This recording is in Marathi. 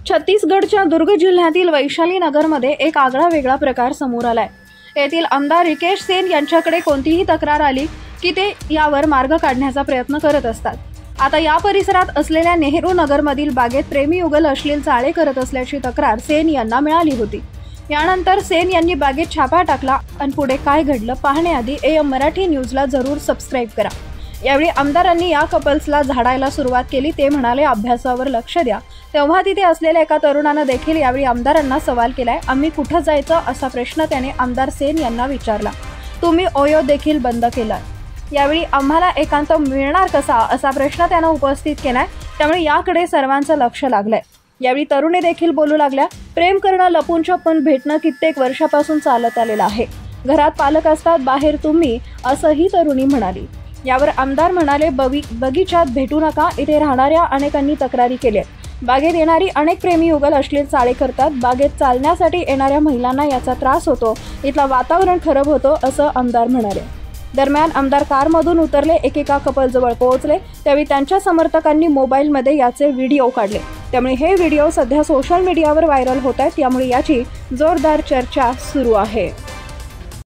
छत्तीसगडच्या दुर्ग जिल्ह्यातील वैशाली नगरमध्ये एक आगळा वेगळा प्रकार समोर आलाय। येथील आमदार रिकेश सेन यांच्याकडे कोणतीही तक्रार आली की ते यावर मार्ग काढण्याचा प्रयत्न करत असतात। आता या परिसरात असलेल्या नेहरू नगरमधील बागेत प्रेमी युगल अश्लील चाळे करत असल्याची तक्रार सेन यांना मिळाली होती। यानंतर सेन यांनी बागेत छापा टाकला आणि पुढे काय घडलं पाहण्याआधी AM मराठी न्यूजला जरूर सबस्क्राइब करा। यावेळी आमदारांनी या कपल्सला झाडायला सुरुवात केली। ते म्हणाले, अभ्यासावर लक्ष द्या। तेव्हा तिथे असलेल्या एका तरुणाने देखील यावेळी आमदारांना सवाल केलाय। आम्ही कुठे जायचं असा प्रश्न त्याने आमदार सेन यांना विचारला। तुम्ही ओयो देखील बंद केला। यावेळी आम्हाला एकांत मिळणार कसा असा प्रश्न त्याने उपस्थित केलाय। त्यामुळे याकडे सर्वांचं लक्ष लागलंय। यावेळी तरुणी देखील बोलू लागल्या, प्रेम करणं लपून छपून भेटणं कित्येक वर्षापासून चालत आलेलं आहे। घरात पालक असतात, बाहेर तुम्ही, असंही तरुणी म्हणाली। यावर आमदार म्हणाले, बगीचात भेटू नका। इथे राहणाऱ्या अनेकांनी तक्रारी केल्यात। बागेत येणारी अनेक प्रेमी युगल अश्लील चाळे करतात। बागेत चालण्यासाठी येणाऱ्या महिलांना याचा त्रास होतो। इथलं वातावरण खराब होतं असं आमदार म्हणाले। दरम्यान आमदार कारमधून उतरले, एकेका कपलजवळ पोहोचले। त्यावेळी त्यांच्या समर्थकांनी मोबाईलमध्ये याचे व्हिडिओ काढले। त्यामुळे हे व्हिडिओ सध्या सोशल मीडियावर व्हायरल होत आहेत। त्यामुळे याची जोरदार चर्चा सुरू आहे।